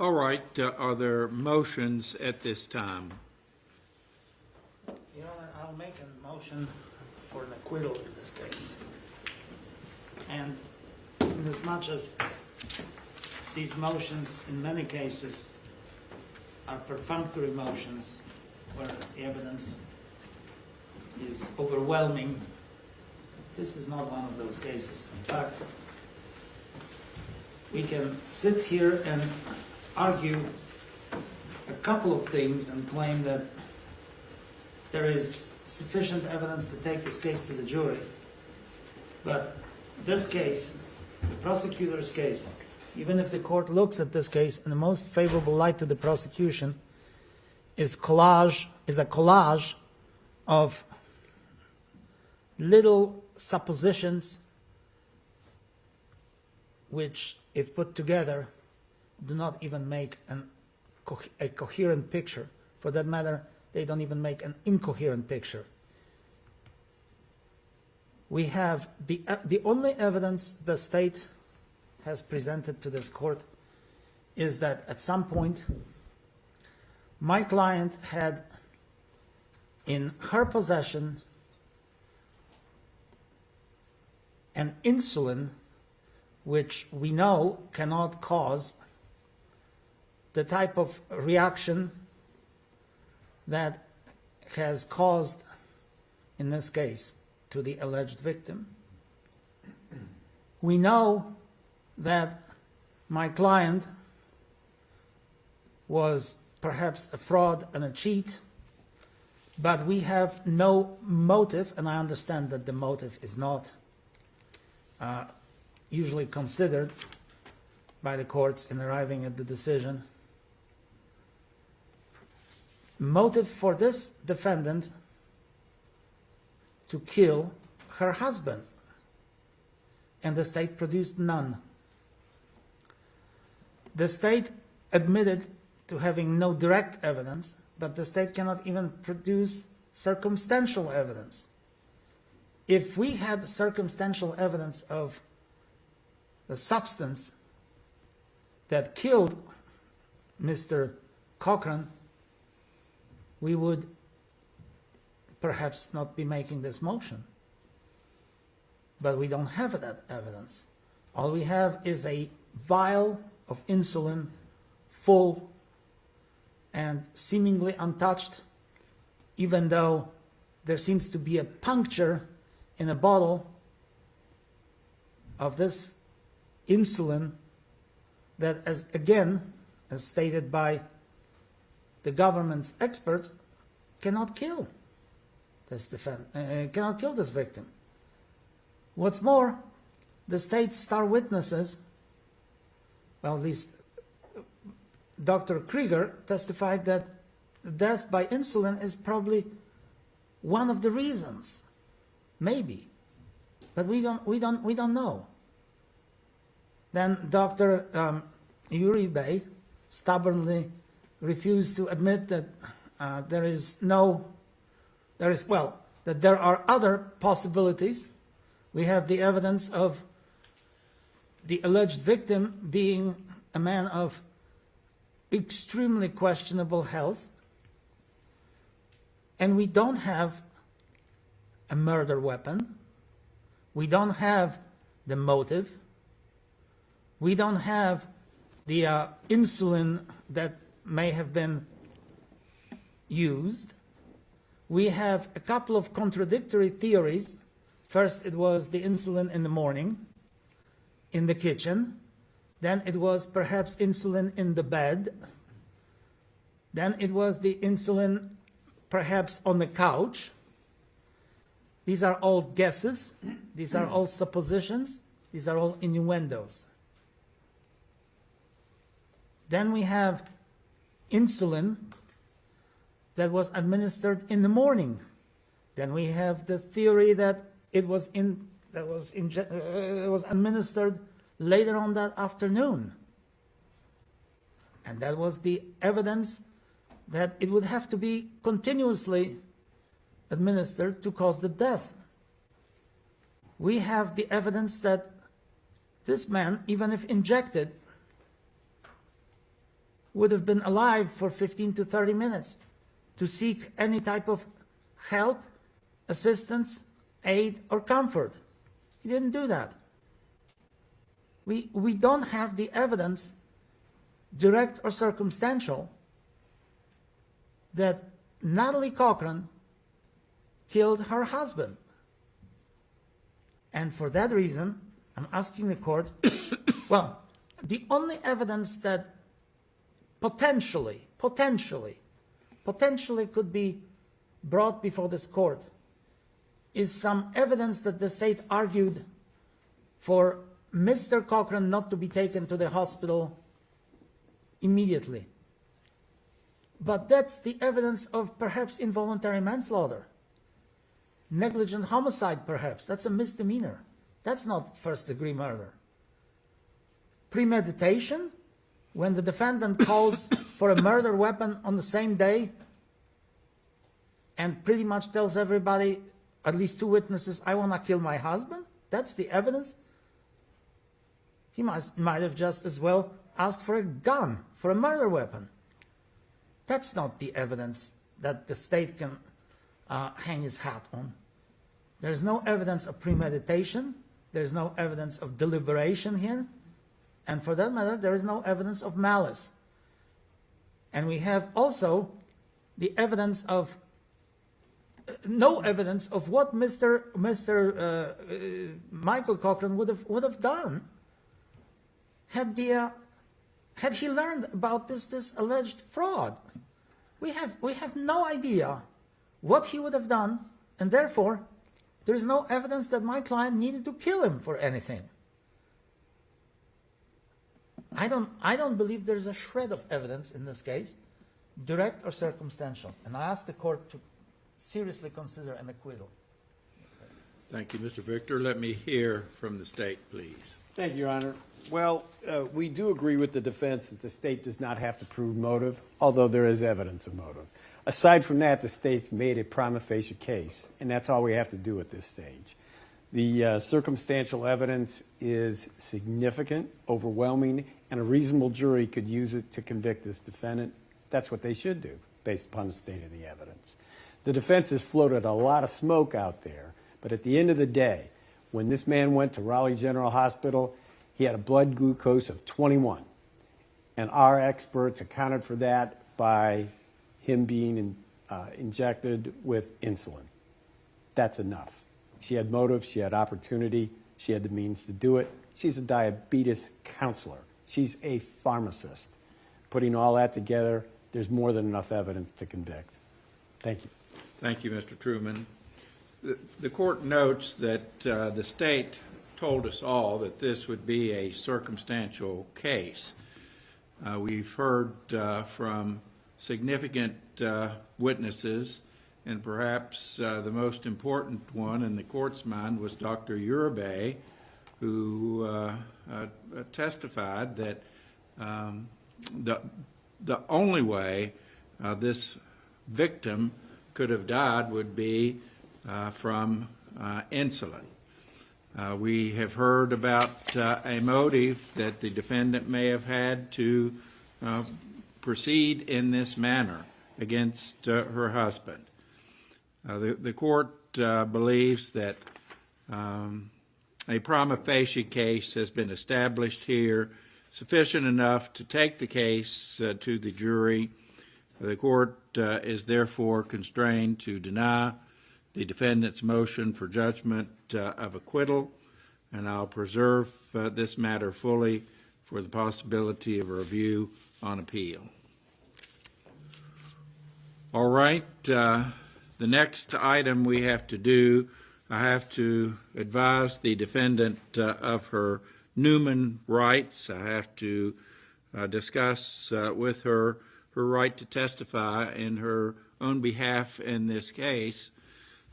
All right, are there motions at this time? Your Honor, I'll make a motion for an acquittal in this case. And inasmuch as these motions, in many cases, are perfunctory motions where the evidence is overwhelming, this is not one of those cases. In fact, we can sit here and argue a couple of things and claim that there is sufficient evidence to take this case to the jury. But this case, the prosecutor's case, even if the court looks at this case in the most favorable light to the prosecution, is a collage of little suppositions which, if put together, do not even make a coherent picture. For that matter, they don't even make an incoherent picture. We have the only evidence the state has presented to this court is that at some point my client had in her possession an insulin which we know cannot cause the type of reaction that has caused, in this case, to the alleged victim. We know that my client was perhaps a fraud and a cheat, but we have no motive, and I understand that the motive is not usually considered by the courts in arriving at the decision. Motive for this defendant to kill her husband, and the state produced none. The state admitted to having no direct evidence, but the state cannot even produce circumstantial evidence. If we had circumstantial evidence of the substance that killed Mr. Cochran, we would perhaps not be making this motion. But we don't have that evidence. All we have is a vial of insulin, full and seemingly untouched, even though there seems to be a puncture in a bottle of this insulin that, as stated by the government's experts, cannot kill this victim. What's more, the state's star witnesses, well, at least Dr. Krieger, testified that death by insulin is probably one of the reasons, maybe, but we don't know. Then Dr. Uribe stubbornly refused to admit that that there are other possibilities. We have the evidence of the alleged victim being a man of extremely questionable health, and we don't have a murder weapon. We don't have the motive. We don't have the insulin that may have been used. We have a couple of contradictory theories. First, it was the insulin in the morning in the kitchen. Then it was perhaps insulin in the bed. Then it was the insulin perhaps on the couch. These are all guesses. These are all suppositions. These are all innuendos. Then we have insulin that was administered in the morning. Then we have the theory that it was administered later on that afternoon. And that was the evidence that it would have to be continuously administered to cause the death. We have the evidence that this man, even if injected, would have been alive for 15 to 30 minutes to seek any type of help, assistance, aid, or comfort. He didn't do that. We don't have the evidence, direct or circumstantial, that Natalie Cochran killed her husband. And for that reason, I'm asking the court, well, the only evidence that potentially could be brought before this court is some evidence that the state argued for Mr. Cochran not to be taken to the hospital immediately. But that's the evidence of perhaps involuntary manslaughter. Negligent homicide, perhaps. That's a misdemeanor. That's not first-degree murder. Premeditation, when the defendant calls for a murder weapon on the same day and pretty much tells everybody, at least two witnesses, I want to kill my husband. That's the evidence. He might have just as well asked for a gun, for a murder weapon. That's not the evidence that the state can hang his hat on. There's no evidence of premeditation. There's no evidence of deliberation here. And for that matter, there is no evidence of malice. And we have also the evidence of no evidence of what Mr. Michael Cochran would have done had he learned about this alleged fraud. We have no idea what he would have done, and therefore there is no evidence that my client needed to kill him for anything. I don't believe there's a shred of evidence in this case, direct or circumstantial, and I ask the court to seriously consider an acquittal. Thank you, Mr. Victor. Let me hear from the state, please. Thank you, Your Honor. Well, we do agree with the defense that the state does not have to prove motive, although there is evidence of motive. Aside from that, the state's made a prima facie case, and that's all we have to do at this stage. The circumstantial evidence is significant, overwhelming, and a reasonable jury could use it to convict this defendant. That's what they should do, based upon the state of the evidence. The defense has floated a lot of smoke out there, but at the end of the day, when this man went to Raleigh General Hospital, he had a blood glucose of 21. And our experts accounted for that by him being injected with insulin. That's enough. She had motive, she had opportunity, she had the means to do it. She's a diabetes counselor. She's a pharmacist. Putting all that together, there's more than enough evidence to convict. Thank you. Thank you, Mr. Truman. The court notes that the state told us all that this would be a circumstantial case. We've heard from significant witnesses, and perhaps the most important one in the court's mind was Dr. Uribe, who testified that the only way this victim could have died would be from insulin. We have heard about a motive that the defendant may have had to proceed in this manner against her husband. The court believes that a prima facie case has been established here, sufficient enough to take the case to the jury. The court is therefore constrained to deny the defendant's motion for judgment of acquittal, and I'll preserve this matter fully for the possibility of a review on appeal. All right, the next item we have to do, I have to advise the defendant of her Newman rights. I have to discuss with her right to testify in her own behalf in this case.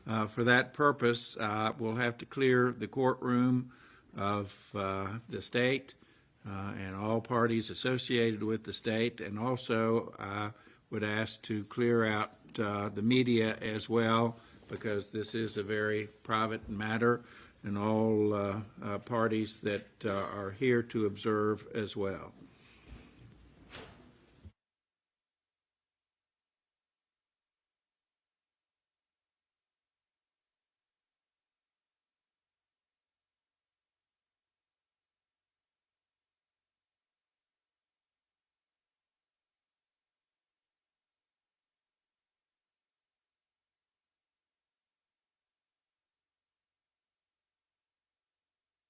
For that purpose, we'll have to clear the courtroom of the state and all parties associated with the state, and also I would ask to clear out the media as well, because this is a very private matter, and all parties that are here to observe as well.